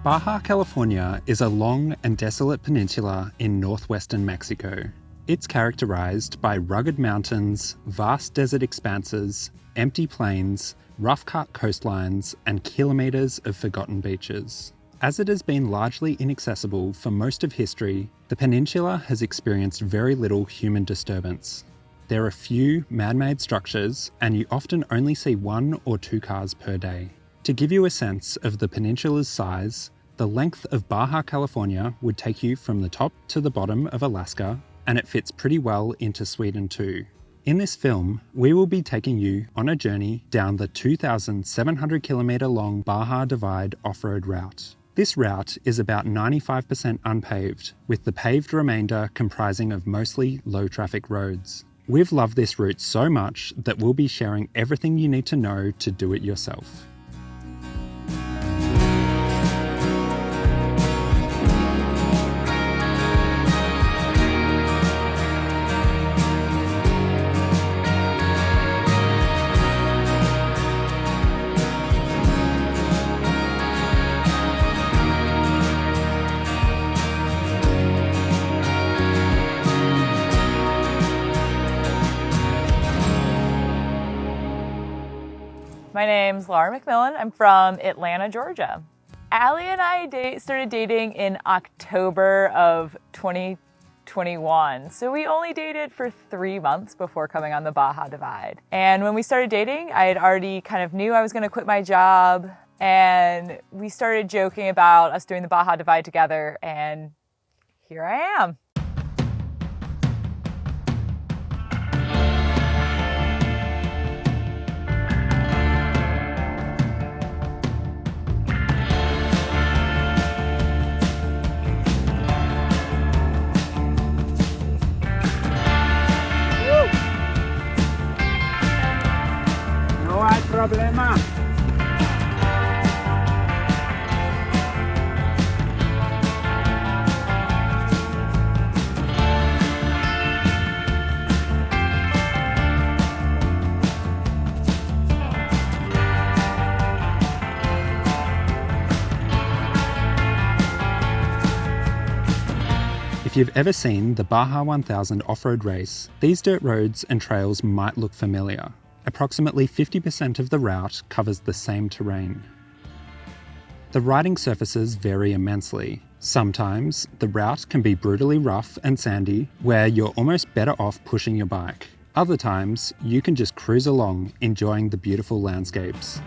Baja California is a long and desolate peninsula in northwestern Mexico. It's characterized by rugged mountains, vast desert expanses, empty plains, rough-cut coastlines, and kilometers of forgotten beaches. As it has been largely inaccessible for most of history, the peninsula has experienced very little human disturbance. There are few man-made structures, and you often only see 1 or 2 cars per day. To give you a sense of the peninsula's size, the length of Baja California would take you from the top to the bottom of Alaska, and it fits pretty well into Sweden too. In this film, we will be taking you on a journey down the 2,700 kilometre long Baja Divide off-road route. This route is about 95% unpaved, with the paved remainder comprising of mostly low-traffic roads. We've loved this route so much that we'll be sharing everything you need to know to do it yourself. My name's Laura McMillan. I'm from Atlanta, Georgia. Allie and I started dating in October of 2021. So we only dated for 3 months before coming on the Baja Divide. And when we started dating, I had already kind of knew I was gonna quit my job. And we started joking about us doing the Baja Divide together. And here I am. Problema. If you've ever seen the Baja 1000 off-road race, these dirt roads and trails might look familiar. Approximately 50% of the route covers the same terrain. The riding surfaces vary immensely. Sometimes, the route can be brutally rough and sandy, where you're almost better off pushing your bike. Other times, you can just cruise along, enjoying the beautiful landscapes.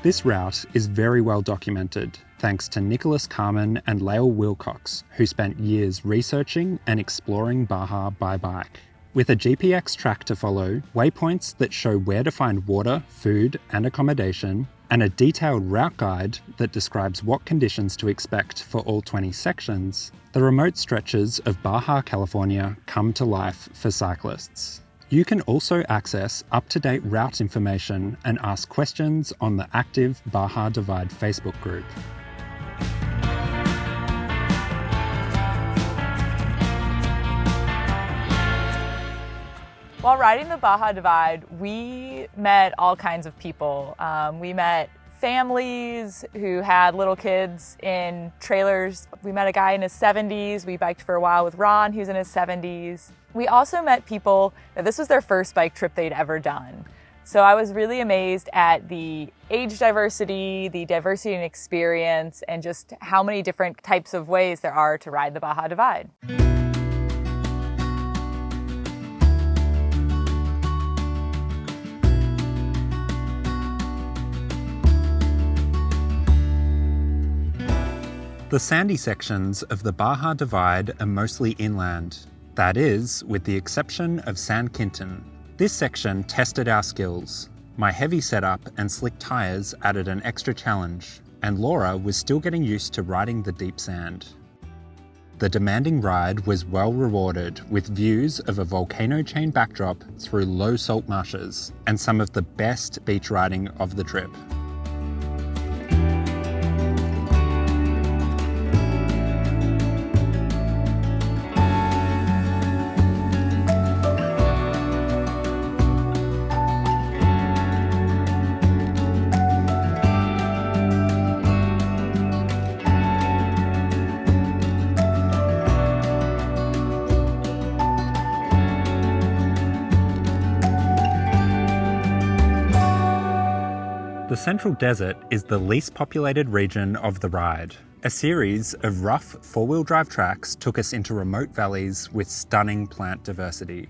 This route is very well documented, thanks to Nicholas Carman and Lael Wilcox, who spent years researching and exploring Baja by bike. With a GPX track to follow, waypoints that show where to find water, food, and accommodation, and a detailed route guide that describes what conditions to expect for all 20 sections, the remote stretches of Baja California come to life for cyclists. You can also access up-to-date route information and ask questions on the active Baja Divide Facebook group. While riding the Baja Divide, we met all kinds of people. We met families who had little kids in trailers. We met a guy in his 70s. We biked for a while with Ron, who's in his 70s. We also met people that this was their first bike trip they'd ever done. So I was really amazed at the age diversity, the diversity in experience, and just how many different types of ways there are to ride the Baja Divide. The sandy sections of the Baja Divide are mostly inland. That is, with the exception of San Quintin. This section tested our skills. My heavy setup and slick tyres added an extra challenge, and Laura was still getting used to riding the deep sand. The demanding ride was well rewarded with views of a volcano chain backdrop through low salt marshes and some of the best beach riding of the trip. The Central Desert is the least populated region of the ride. A series of rough four-wheel drive tracks took us into remote valleys with stunning plant diversity.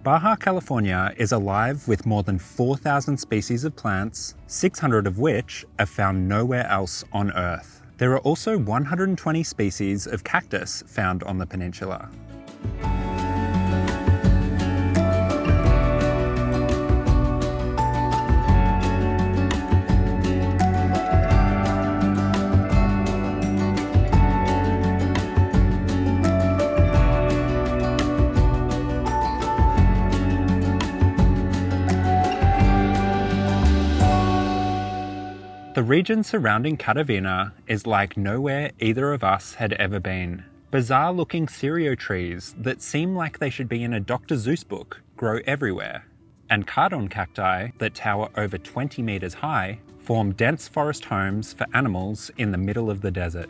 Baja California is alive with more than 4,000 species of plants, 600 of which are found nowhere else on Earth. There are also 120 species of cactus found on the peninsula. The region surrounding Cataviña is like nowhere either of us had ever been. Bizarre-looking cereal trees that seem like they should be in a Dr. Seuss book grow everywhere, and cardon cacti that tower over 20 meters high form dense forest homes for animals in the middle of the desert.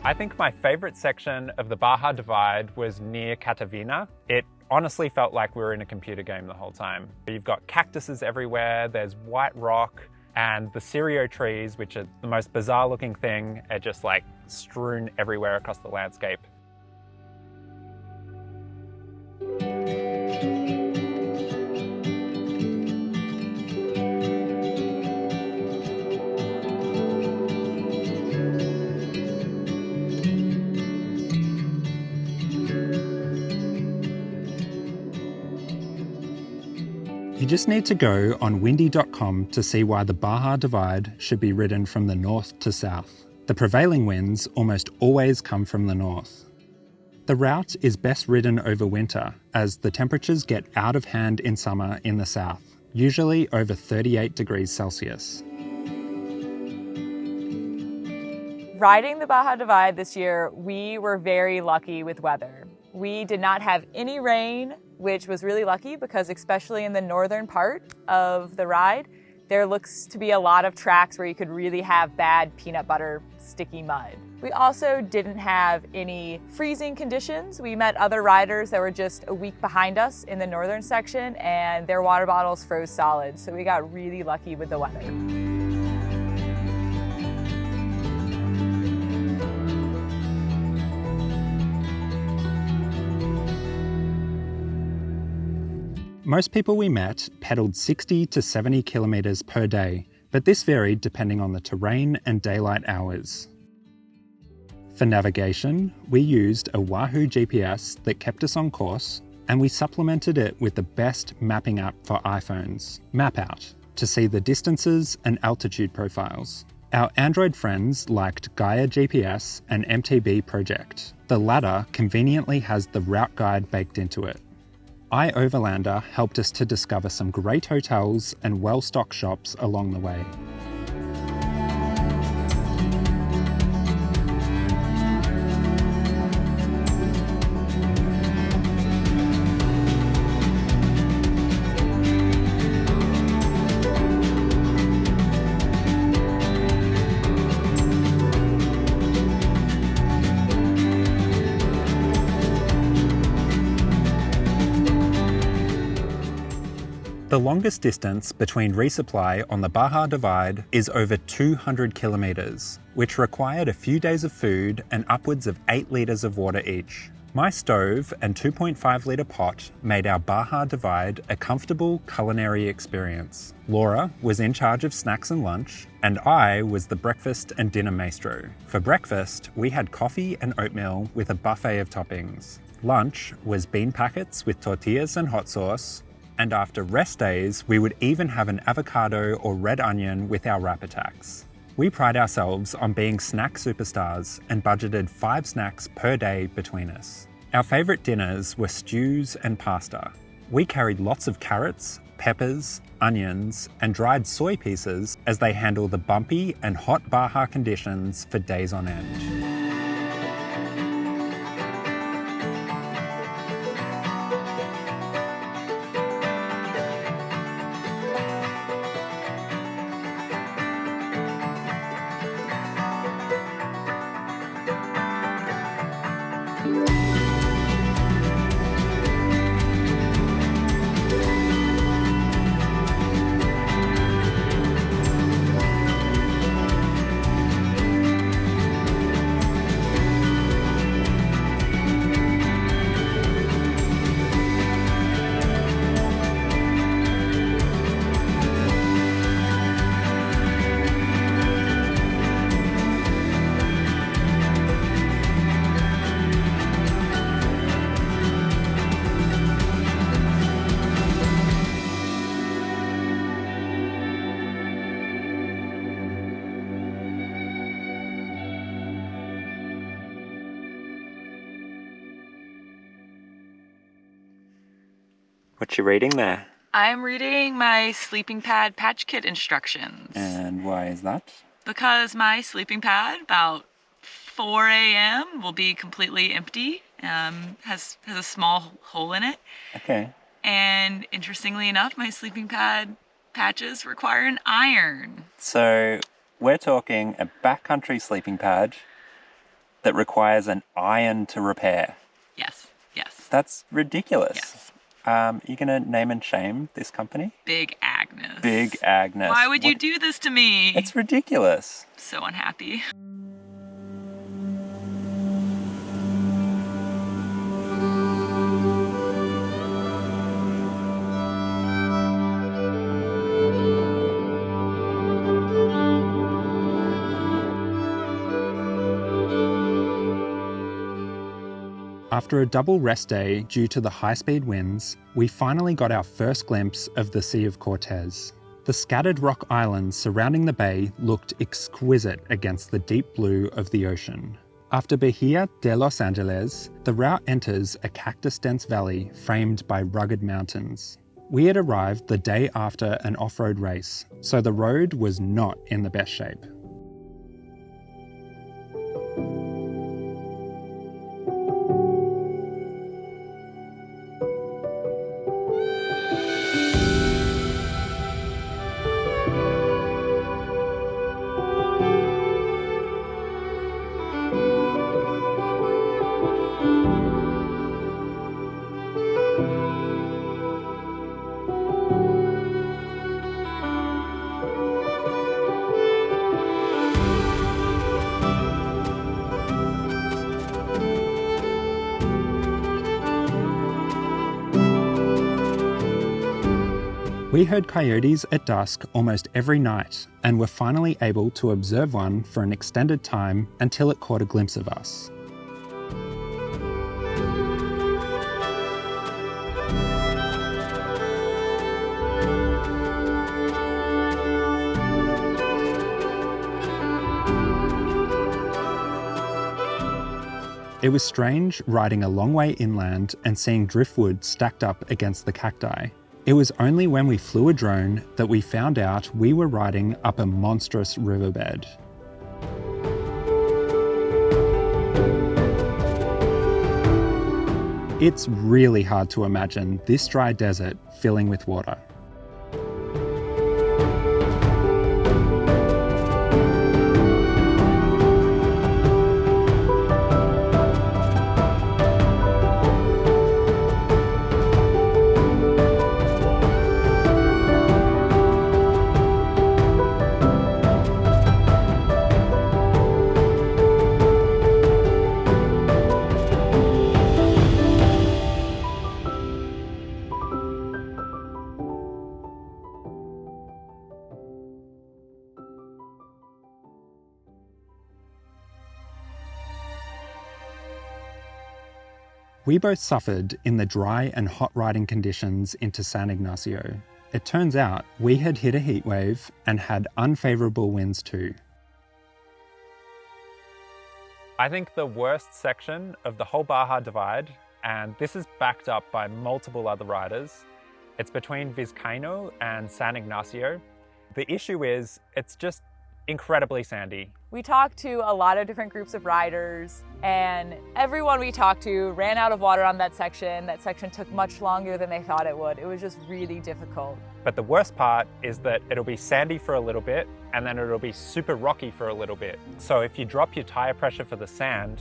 I think my favorite section of the Baja Divide was near Cataviña. It honestly felt like we were in a computer game the whole time. You've got cactuses everywhere, there's white rock, and the cereal trees, which are the most bizarre looking thing, are just like strewn everywhere across the landscape. You just need to go on windy.com to see why the Baja Divide should be ridden from the north to south. The prevailing winds almost always come from the north. The route is best ridden over winter, as the temperatures get out of hand in summer in the south, usually over 38 degrees Celsius. Riding the Baja Divide this year, we were very lucky with weather. We did not have any rain, which was really lucky because especially in the northern part of the ride, there looks to be a lot of tracks where you could really have bad peanut butter sticky mud. We also didn't have any freezing conditions. We met other riders that were just a week behind us in the northern section and their water bottles froze solid, so we got really lucky with the weather. Most people we met pedaled 60 to 70 kilometers per day, but this varied depending on the terrain and daylight hours. For navigation, we used a Wahoo GPS that kept us on course, and we supplemented it with the best mapping app for iPhones, MapOut, to see the distances and altitude profiles. Our Android friends liked Gaia GPS and MTB Project. The latter conveniently has the route guide baked into it. iOverlander helped us to discover some great hotels and well-stocked shops along the way. The longest distance between resupply on the Baja Divide is over 200 kilometers, which required a few days of food and upwards of 8 liters of water each. My stove and 2.5 litre pot made our Baja Divide a comfortable culinary experience. Laura was in charge of snacks and lunch, and I was the breakfast and dinner maestro. For breakfast, we had coffee and oatmeal with a buffet of toppings. Lunch was bean packets with tortillas and hot sauce, and after rest days, we would even have an avocado or red onion with our wrap attacks. We pride ourselves on being snack superstars and budgeted 5 snacks per day between us. Our favourite dinners were stews and pasta. We carried lots of carrots, peppers, onions, and dried soy pieces as they handle the bumpy and hot Baja conditions for days on end. What you reading there? I'm reading my sleeping pad patch kit instructions. And why is that? Because my sleeping pad, about 4 a.m., will be completely empty. Has a small hole in it. Okay. And interestingly enough, my sleeping pad patches require an iron. So we're talking a backcountry sleeping pad that requires an iron to repair. Yes. That's ridiculous. Yes. You gonna name and shame this company? Big Agnes. Big Agnes. Why would you do this to me? It's ridiculous. So unhappy. After a double rest day due to the high-speed winds, we finally got our first glimpse of the Sea of Cortez. The scattered rock islands surrounding the bay looked exquisite against the deep blue of the ocean. After Bahia de Los Angeles, the route enters a cactus-dense valley framed by rugged mountains. We had arrived the day after an off-road race, so the road was not in the best shape. We heard coyotes at dusk almost every night and were finally able to observe one for an extended time until it caught a glimpse of us. It was strange riding a long way inland and seeing driftwood stacked up against the cacti. It was only when we flew a drone that we found out we were riding up a monstrous riverbed. It's really hard to imagine this dry desert filling with water. We both suffered in the dry and hot riding conditions into San Ignacio. It turns out we had hit a heatwave and had unfavourable winds too. I think the worst section of the whole Baja Divide, and this is backed up by multiple other riders. It's between Vizcaino and San Ignacio. The issue is it's just incredibly sandy. We talked to a lot of different groups of riders, and everyone we talked to ran out of water on that section. That section took much longer than they thought it would. It was just really difficult. But the worst part is that it'll be sandy for a little bit, and then it'll be super rocky for a little bit. So if you drop your tire pressure for the sand,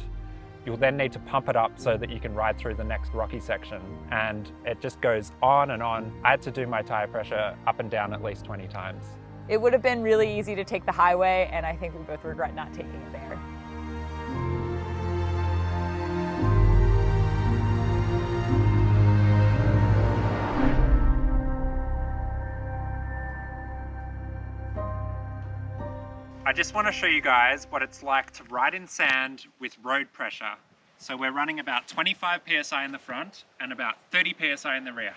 you'll then need to pump it up so that you can ride through the next rocky section. And it just goes on and on. I had to do my tire pressure up and down at least 20 times. It would have been really easy to take the highway, and I think we both regret not taking it there. I just want to show you guys what it's like to ride in sand with road pressure. So we're running about 25 PSI in the front and about 30 PSI in the rear.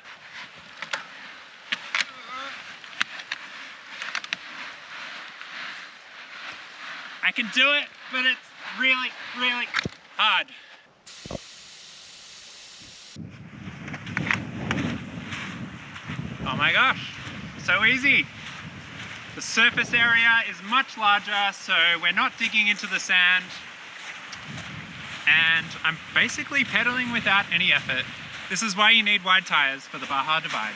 I can do it, but it's really, really hard. Oh my gosh, so easy. The surface area is much larger, so we're not digging into the sand. And I'm basically pedaling without any effort. This is why you need wide tires for the Baja Divide.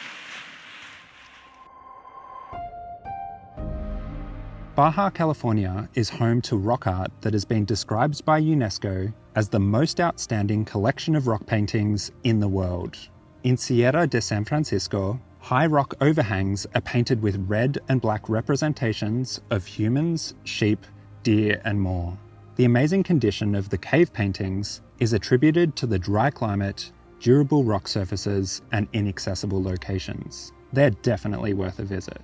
Baja California is home to rock art that has been described by UNESCO as the most outstanding collection of rock paintings in the world. In Sierra de San Francisco, high rock overhangs are painted with red and black representations of humans, sheep, deer, and more. The amazing condition of the cave paintings is attributed to the dry climate, durable rock surfaces, and inaccessible locations. They're definitely worth a visit.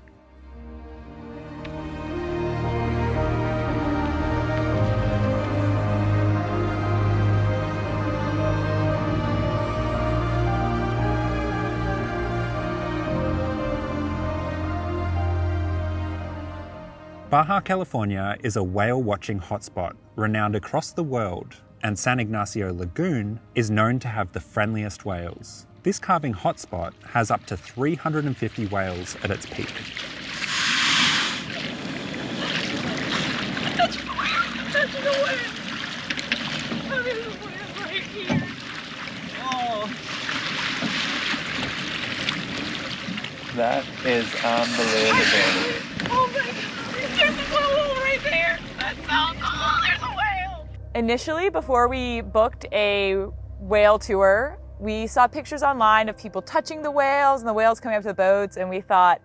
Baja California is a whale watching hotspot renowned across the world, and San Ignacio Lagoon is known to have the friendliest whales. This calving hotspot has up to 350 whales at its peak. Touching the whale! Oh, there's a whale right here. Oh. That is unbelievable. Oh my God. There's a whale right there. That's so cool. There's a whale. Initially, before we booked a whale tour, we saw pictures online of people touching the whales and the whales coming up to the boats, and we thought,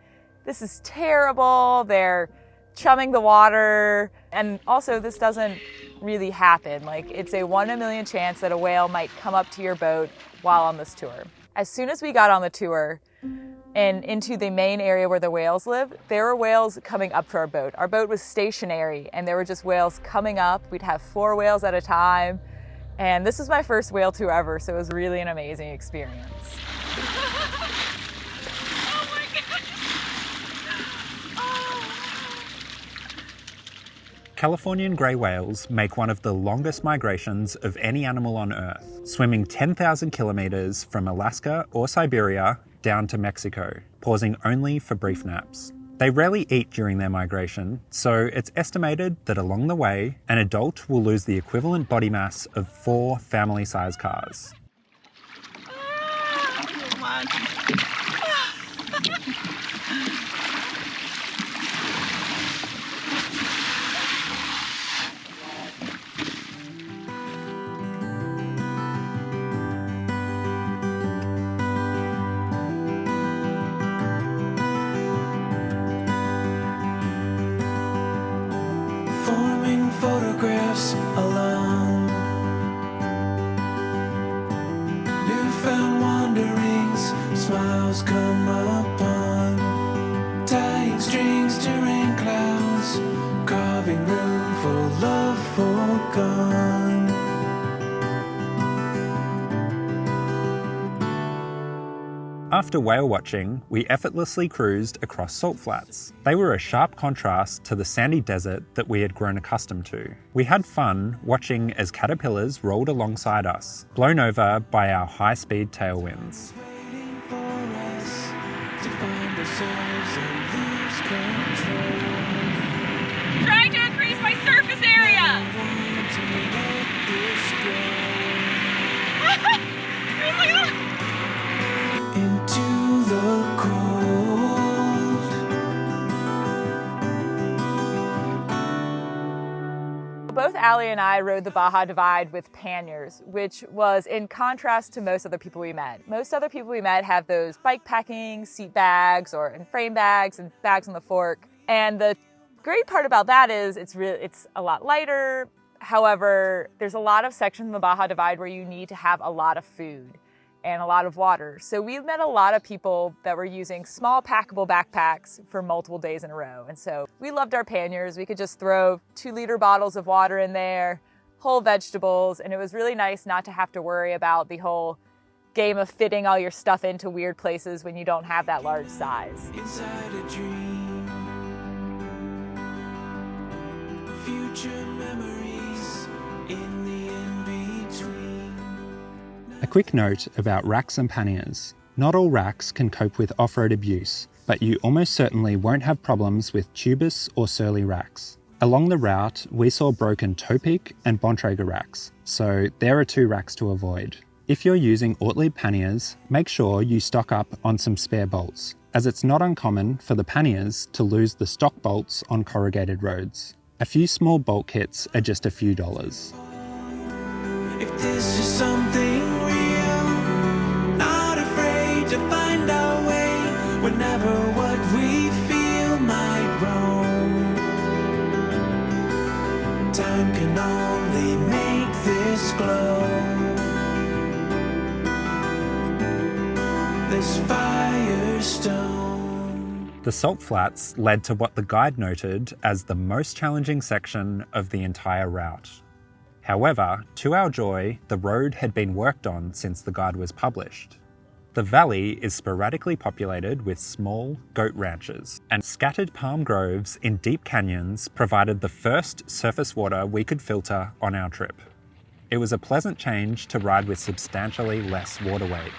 this is terrible. They're chumming the water. And also, this doesn't really happen. Like, it's a 1 in a million chance that a whale might come up to your boat while on this tour. As soon as we got on the tour, and into the main area where the whales live, there were whales coming up to our boat. Our boat was stationary, and there were just whales coming up. We'd have 4 whales at a time. And this was my first whale tour ever, so it was really an amazing experience. Oh my God. Oh. Californian grey whales make one of the longest migrations of any animal on Earth, swimming 10,000 kilometres from Alaska or Siberia down to Mexico, pausing only for brief naps. They rarely eat during their migration, so it's estimated that along the way, an adult will lose the equivalent body mass of 4 family-size cars. Forming photographs alone, newfound wanderings, smiles come upon, tying strings to rain clouds, carving room for love forgone. After whale watching, we effortlessly cruised across salt flats. They were a sharp contrast to the sandy desert that we had grown accustomed to. We had fun watching as caterpillars rolled alongside us, blown over by our high-speed tailwinds. Waiting for us to find ourselves and lose control. Trying to increase my surface area! Want to let this go. Into the cold. Both Allie and I rode the Baja Divide with panniers, which was in contrast to most other people we met. Most other people we met have those bikepacking seat bags and frame bags and bags on the fork. And the great part about that is it's a lot lighter. However, there's a lot of sections in the Baja Divide where you need to have a lot of food and a lot of water. So we met a lot of people that were using small packable backpacks for multiple days in a row. And so we loved our panniers. We could just throw 2-liter bottles of water in there, whole vegetables, and it was really nice not to have to worry about the whole game of fitting all your stuff into weird places when you don't have that large size. Inside a dream. Future memories in the in-between. A quick note about racks and panniers. Not all racks can cope with off-road abuse, but you almost certainly won't have problems with tubus or surly racks. Along the route, we saw broken Topic and Bontrager racks, so there are 2 racks to avoid. If you're using Ortlieb panniers, make sure you stock up on some spare bolts, as it's not uncommon for the panniers to lose the stock bolts on corrugated roads. A few small bolt kits are just a few dollars. If this is something real, not afraid to find our way whenever what we feel might roam. Time can only make this glow. This Firestone. The salt flats led to what the guide noted as the most challenging section of the entire route. However, to our joy, the road had been worked on since the guide was published. The valley is sporadically populated with small goat ranches, and scattered palm groves in deep canyons provided the first surface water we could filter on our trip. It was a pleasant change to ride with substantially less water weight.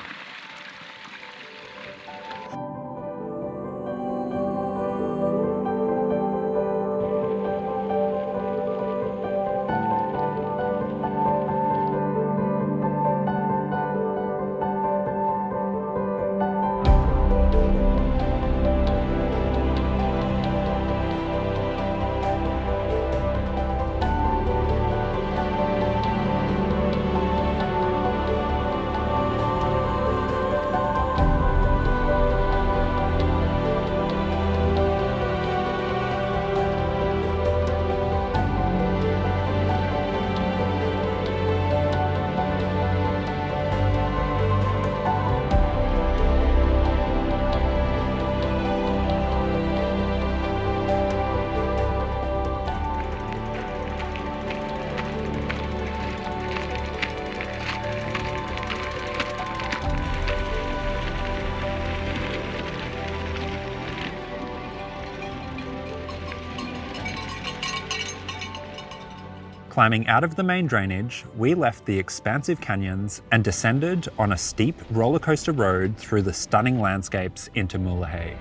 Climbing out of the main drainage, we left the expansive canyons and descended on a steep roller coaster road through the stunning landscapes into Mulege.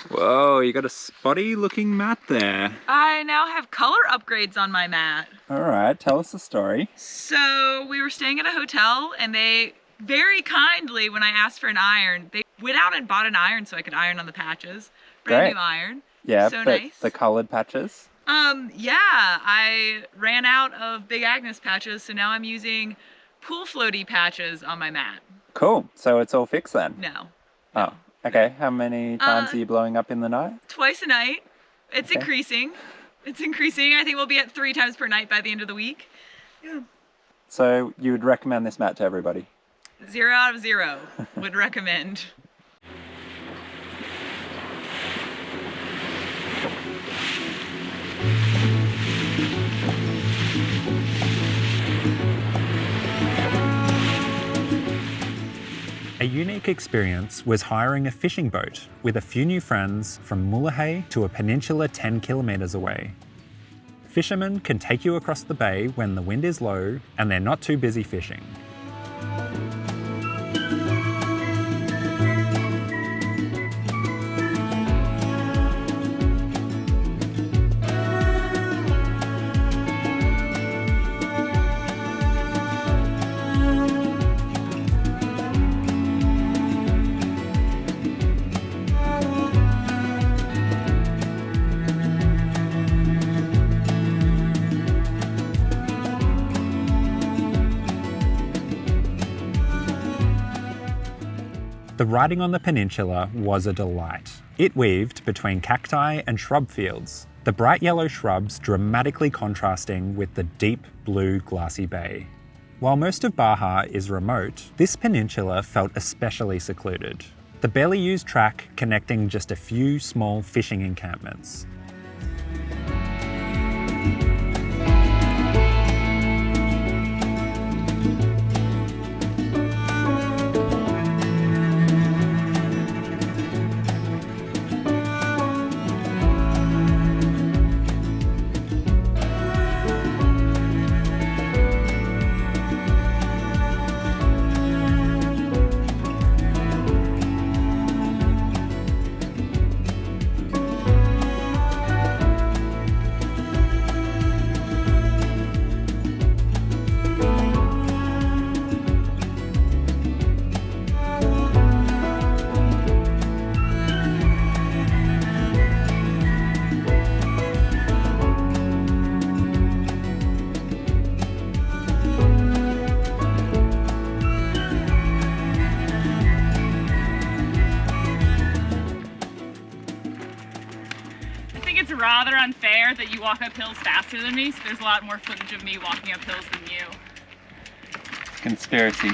Whoa, you got a spotty looking mat there. I now have color upgrades on my mat. All right, tell us the story. So we were staying at a hotel and they very kindly, when I asked for an iron, they went out and bought an iron so I could iron on the patches. Brand new iron. Yeah, so but nice. The colored patches? Yeah, I ran out of Big Agnes patches, so now I'm using pool floaty patches on my mat. Cool, so it's all fixed then? No. Oh, okay. How many times are you blowing up in the night? Twice a night. It's increasing. It's increasing. I think we'll be at 3 times per night by the end of the week. Yeah. So you would recommend this mat to everybody? 0 out of 0 would recommend. A unique experience was hiring a fishing boat with a few new friends from Mulege to a peninsula 10 kilometres away. Fishermen can take you across the bay when the wind is low and they're not too busy fishing. The riding on the peninsula was a delight. It weaved between cacti and shrub fields, the bright yellow shrubs dramatically contrasting with the deep blue glassy bay. While most of Baja is remote, this peninsula felt especially secluded. The barely used track connecting just a few small fishing encampments. Rather unfair that you walk up hills faster than me, so there's a lot more footage of me walking up hills than you. Conspiracy.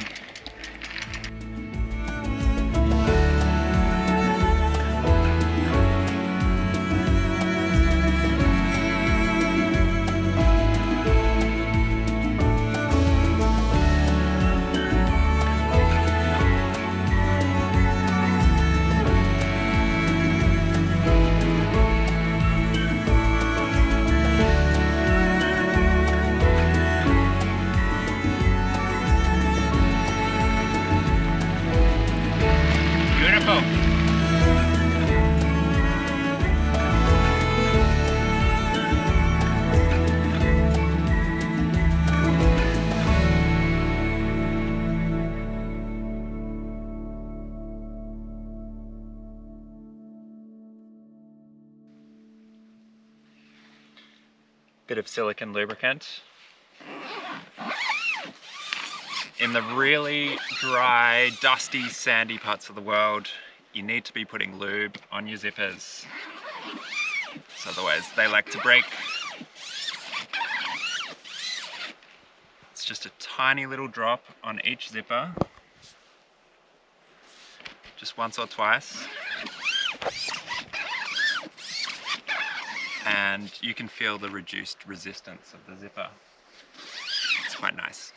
Bit of silicone lubricant. In the really dry, dusty, sandy parts of the world, you need to be putting lube on your zippers. So otherwise they like to break. It's just a tiny little drop on each zipper. Just once or twice. And you can feel the reduced resistance of the zipper. It's quite nice.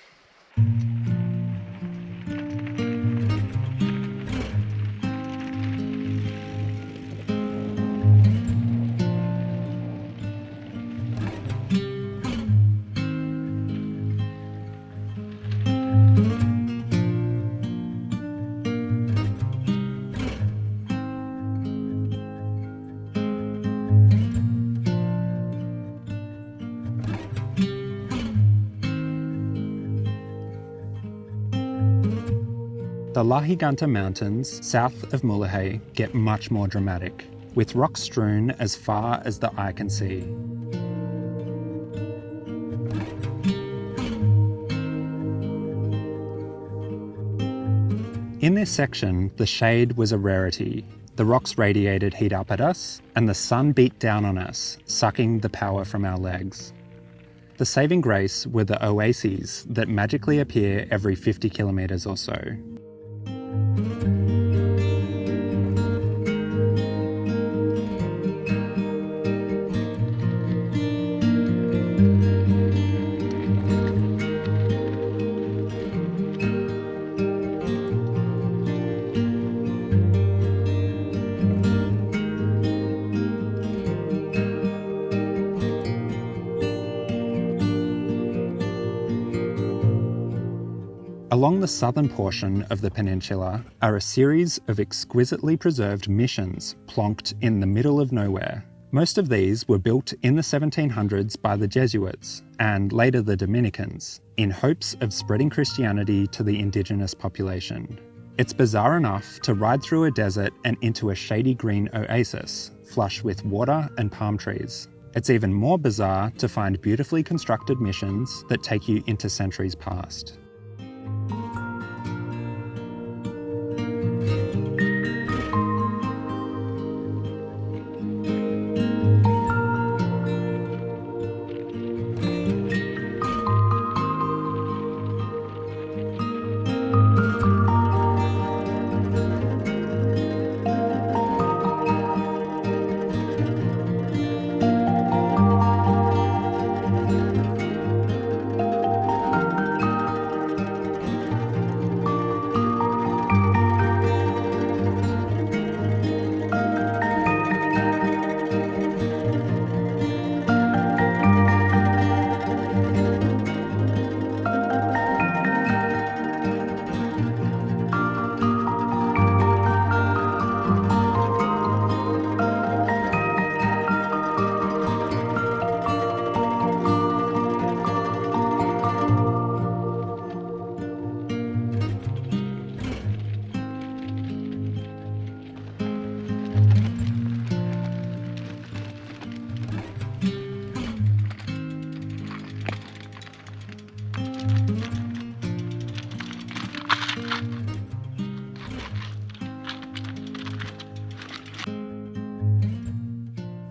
The La Giganta Mountains, south of Mulege, get much more dramatic, with rocks strewn as far as the eye can see. In this section, the shade was a rarity. The rocks radiated heat up at us, and the sun beat down on us, sucking the power from our legs. The saving grace were the oases that magically appear every 50 kilometres or so. Along the southern portion of the peninsula are a series of exquisitely preserved missions plonked in the middle of nowhere. Most of these were built in the 1700s by the Jesuits and later the Dominicans, in hopes of spreading Christianity to the indigenous population. It's bizarre enough to ride through a desert and into a shady green oasis, flush with water and palm trees. It's even more bizarre to find beautifully constructed missions that take you into centuries past.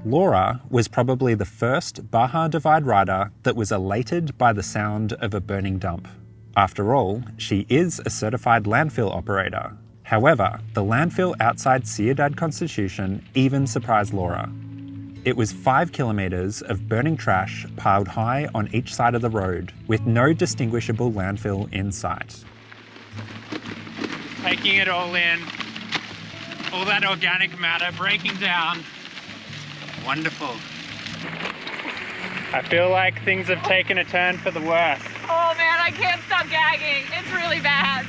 Laura was probably the first Baja Divide rider that was elated by the sound of a burning dump. After all, she is a certified landfill operator. However, the landfill outside Ciudad Constitución even surprised Laura. It was 5 kilometres of burning trash piled high on each side of the road, with no distinguishable landfill in sight. Taking it all in, all that organic matter breaking down. Wonderful. I feel like things have taken a turn for the worse. Oh man, I can't stop gagging. It's really bad.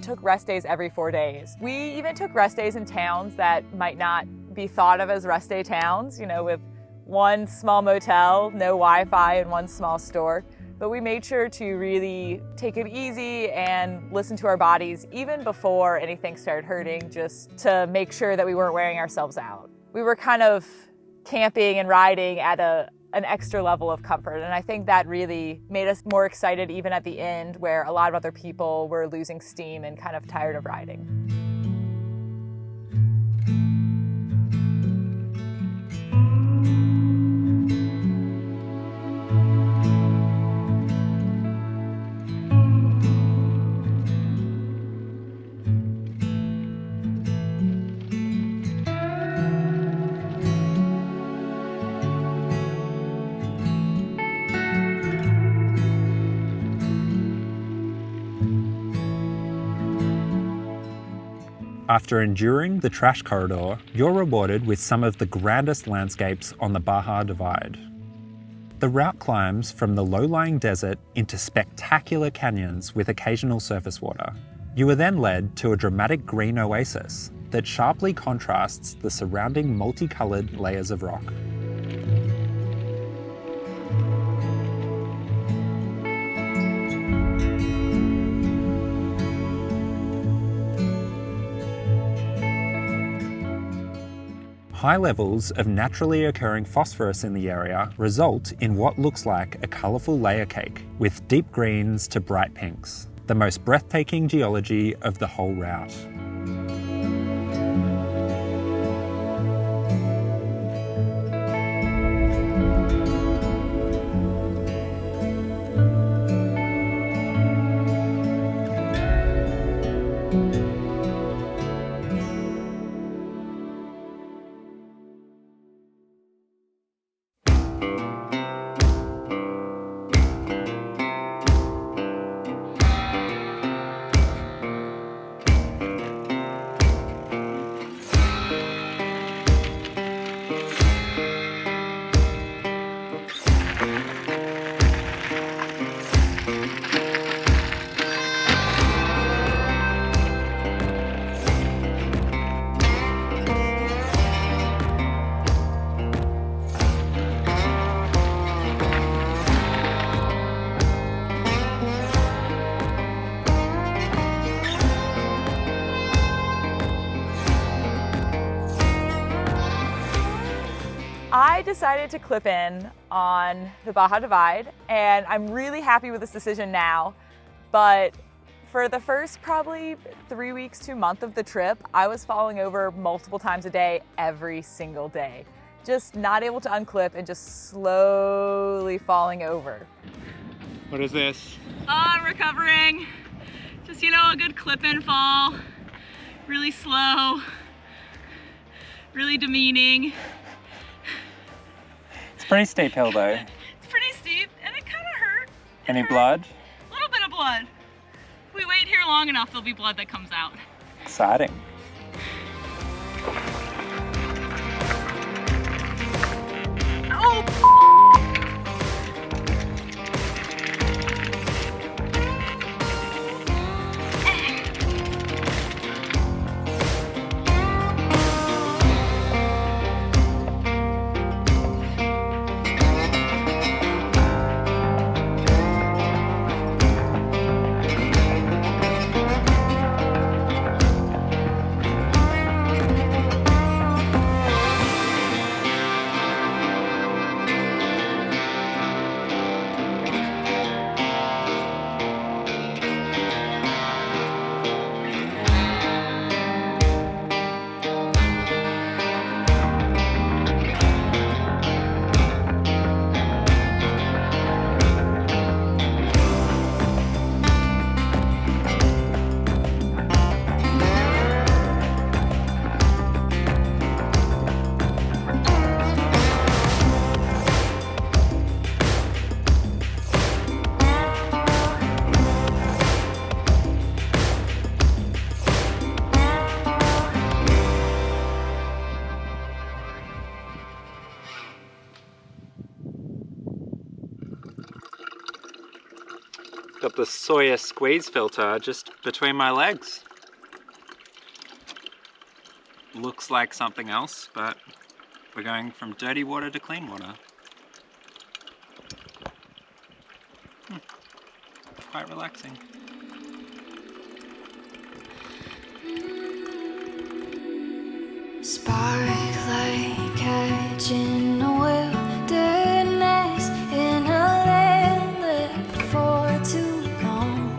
Took rest days every 4 days. We even took rest days in towns that might not be thought of as rest day towns, with one small motel, no Wi-Fi, and one small store. But we made sure to really take it easy and listen to our bodies even before anything started hurting, just to make sure that we weren't wearing ourselves out. We were kind of camping and riding at an extra level of comfort. And I think that really made us more excited even at the end, where a lot of other people were losing steam and kind of tired of riding. After enduring the trash corridor, you're rewarded with some of the grandest landscapes on the Baja Divide. The route climbs from the low-lying desert into spectacular canyons with occasional surface water. You are then led to a dramatic green oasis that sharply contrasts the surrounding multicolored layers of rock. High levels of naturally occurring phosphorus in the area result in what looks like a colourful layer cake, with deep greens to bright pinks, the most breathtaking geology of the whole route. I decided to clip in on the Baja Divide, and I'm really happy with this decision now, but for the first probably 3 weeks to a month of the trip, I was falling over multiple times a day, every single day. Just not able to unclip and just slowly falling over. What is this? Oh, I'm recovering. Just, a good clip and fall. Really slow. Really demeaning. It's a pretty steep hill though. It's pretty steep and it kind of hurt. Any blood? A little bit of blood. If we wait here long enough, there'll be blood that comes out. Exciting. Oh! Got the Sawyer squeeze filter just between my legs. Looks like something else, but we're going from dirty water to clean water. Quite relaxing. Spark like catching a wilderness in a land left for too long,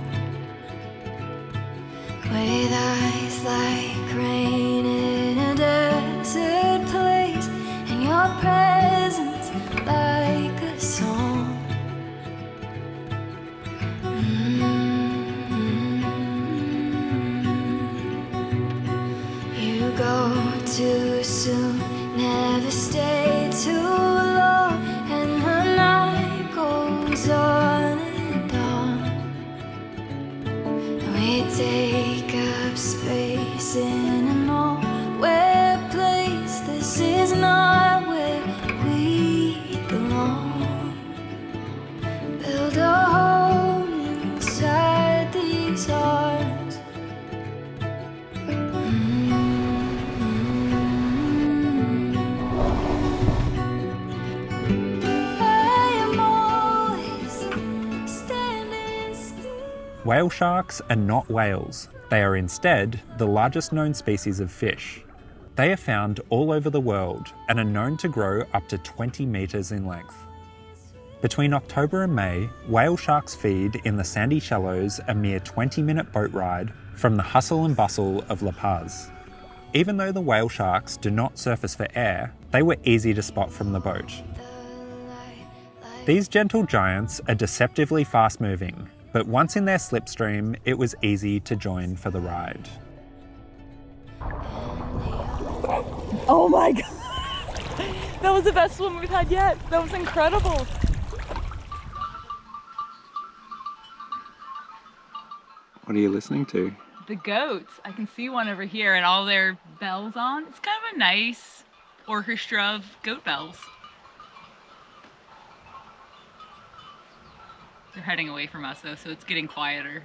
with eyes like rain in a desert place, and your presence like a song. You go too soon, never stay too long, and the night goes on and on. We take a up space in a nowhere place. This is not where we belong. Build a home inside these arms. Whale sharks are not whales. They are instead the largest known species of fish. They are found all over the world and are known to grow up to 20 metres in length. Between October and May, whale sharks feed in the sandy shallows a mere 20-minute boat ride from the hustle and bustle of La Paz. Even though the whale sharks do not surface for air, they were easy to spot from the boat. These gentle giants are deceptively fast-moving, but once in their slipstream, it was easy to join for the ride. Oh my God. That was the best swim we've had yet. That was incredible. What are you listening to? The goats. I can see one over here and all their bells on. It's kind of a nice orchestra of goat bells. They're heading away from us though, so it's getting quieter.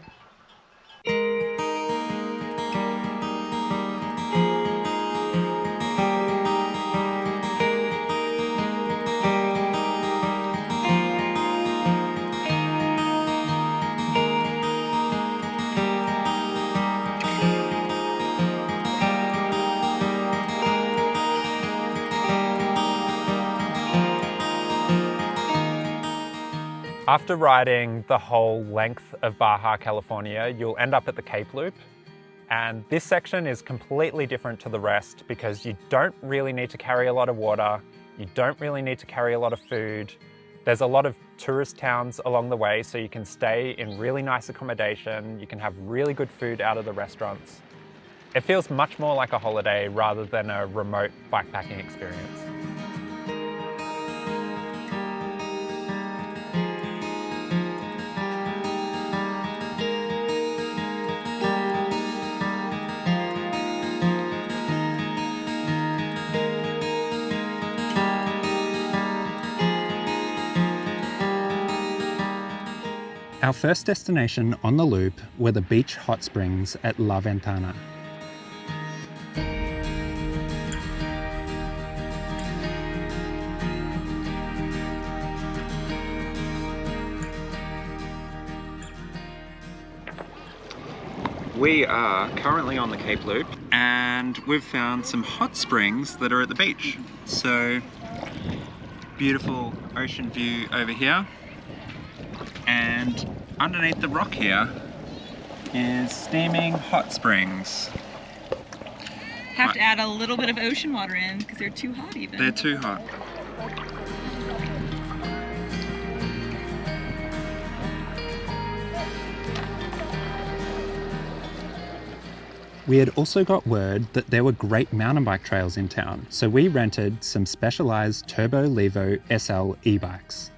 After riding the whole length of Baja California, you'll end up at the Cape Loop. And this section is completely different to the rest because you don't really need to carry a lot of water. You don't really need to carry a lot of food. There's a lot of tourist towns along the way, so you can stay in really nice accommodation. You can have really good food out of the restaurants. It feels much more like a holiday rather than a remote bikepacking experience. Our first destination on the loop were the beach hot springs at La Ventana. We are currently on the Cape Loop and we've found some hot springs that are at the beach. So, beautiful ocean view over here. And underneath the rock here is steaming hot springs. Have to add a little bit of ocean water in because they're too hot even. They're too hot. We had also got word that there were great mountain bike trails in town, so we rented some specialised Turbo Levo SL e-bikes.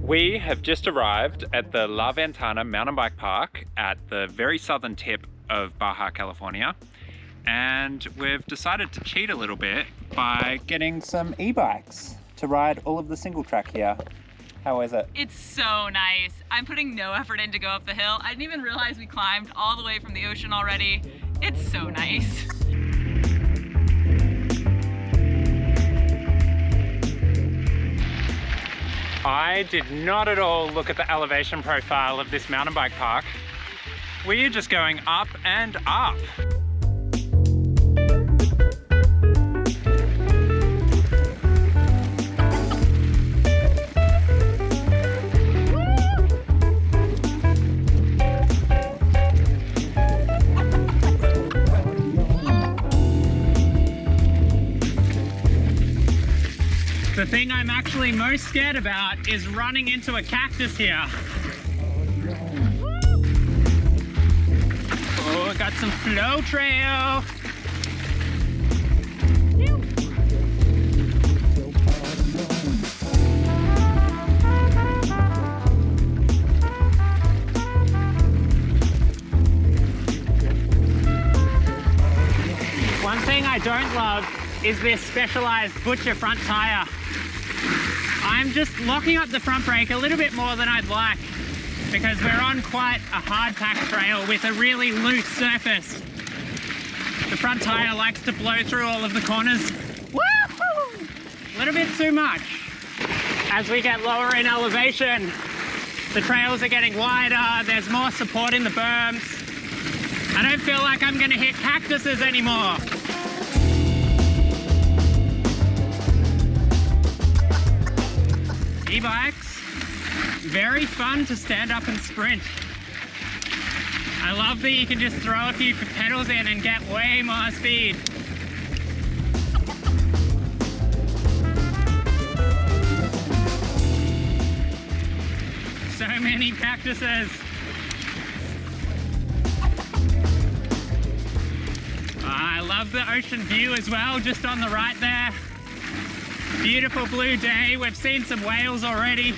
We have just arrived at the La Ventana mountain bike park at the very southern tip of Baja California, and we've decided to cheat a little bit by getting some e-bikes to ride all of the single track here. How is it? It's so nice. I'm putting no effort in to go up the hill. I didn't even realize we climbed all the way from the ocean already. It's so nice. I did not at all look at the elevation profile of this mountain bike park. We are just going up and up. The thing I'm actually most scared about is running into a cactus here. Oh, got some flow trail. One thing I don't love is this specialized butcher front tire. I'm just locking up the front brake a little bit more than I'd like because we're on quite a hard packed trail with a really loose surface. The front tire likes to blow through all of the corners. Woo-hoo! A little bit too much. As we get lower in elevation, the trails are getting wider, there's more support in the berms. I don't feel like I'm gonna hit cactuses anymore. E-bikes, very fun to stand up and sprint. I love that you can just throw a few pedals in and get way more speed. So many cactuses. I love the ocean view as well, just on the right there. Beautiful blue day. We've seen some whales already.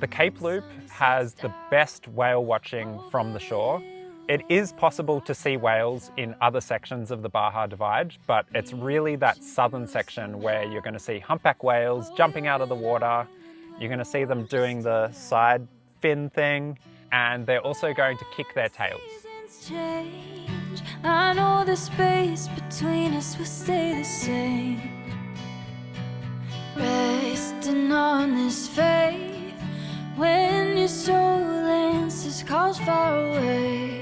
The Cape Loop has the best whale watching from the shore. It is possible to see whales in other sections of the Baja Divide, but it's really that southern section where you're going to see humpback whales jumping out of the water. You're going to see them doing the side fin thing, and they're also going to kick their tails. Change. I know the space between us will stay the same. Resting on this faith when your soul answers calls far away.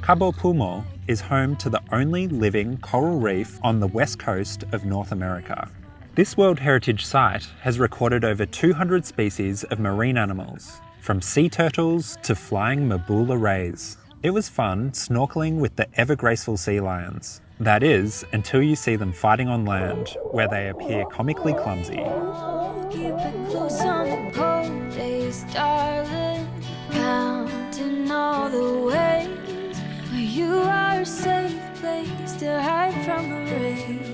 Cabo Pulmo is home to the only living coral reef on the west coast of North America. This World Heritage Site has recorded over 200 species of marine animals, from sea turtles to flying Mabula rays. It was fun snorkeling with the ever-graceful sea lions. That is, until you see them fighting on land, where they appear comically clumsy. Keep it close on the cold days, darling. Counting all the ways where you are a safe place to hide from the rain.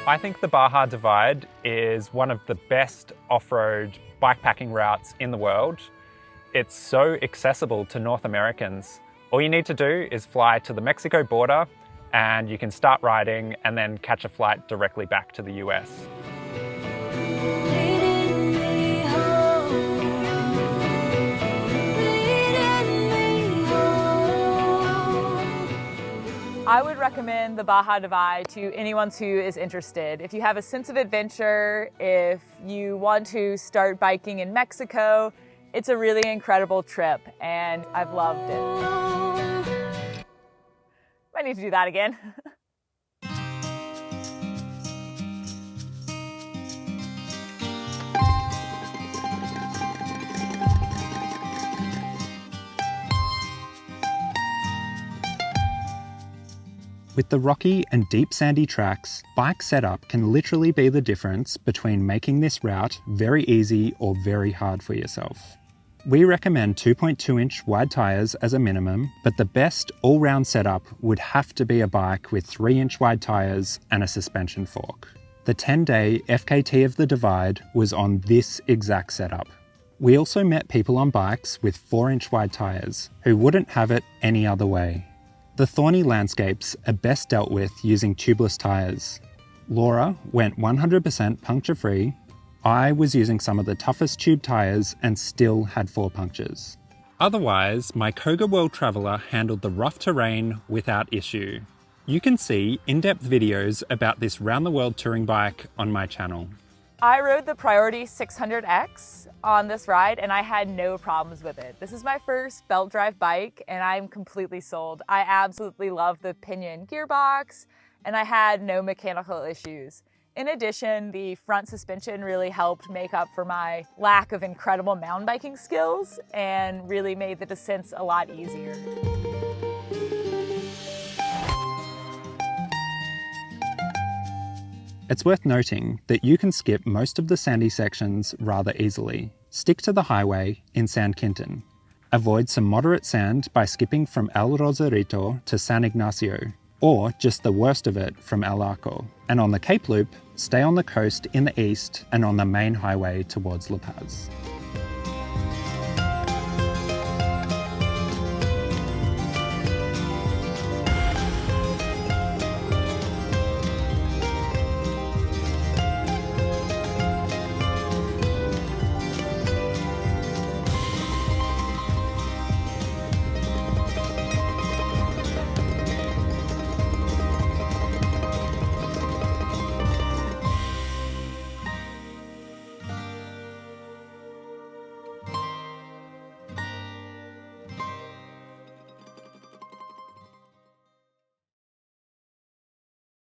I think the Baja Divide is one of the best off-road bikepacking routes in the world. It's so accessible to North Americans. All you need to do is fly to the Mexico border and you can start riding and then catch a flight directly back to the US. Leading me home, leading me home. I would recommend the Baja Divide to anyone who is interested. If you have a sense of adventure, if you want to start biking in Mexico, it's a really incredible trip and I've loved it. I need to do that again. With the rocky and deep sandy tracks, bike setup can literally be the difference between making this route very easy or very hard for yourself. We recommend 2.2-inch wide tyres as a minimum, but the best all-round setup would have to be a bike with 3-inch wide tyres and a suspension fork. The 10-day FKT of the Divide was on this exact setup. We also met people on bikes with 4-inch wide tyres who wouldn't have it any other way. The thorny landscapes are best dealt with using tubeless tyres. Laura went 100% puncture-free. I was using some of the toughest tube tyres and still had 4 punctures. Otherwise, my Koga World Traveller handled the rough terrain without issue. You can see in-depth videos about this round-the-world touring bike on my channel. I rode the Priority 600X on this ride and I had no problems with it. This is my first belt drive bike and I'm completely sold. I absolutely love the pinion gearbox and I had no mechanical issues. In addition, the front suspension really helped make up for my lack of incredible mountain biking skills and really made the descents a lot easier. It's worth noting that you can skip most of the sandy sections rather easily. Stick to the highway in San Quintin. Avoid some moderate sand by skipping from El Rosarito to San Ignacio, or just the worst of it from El Arco. And on the Cape Loop, stay on the coast in the east and on the main highway towards La Paz.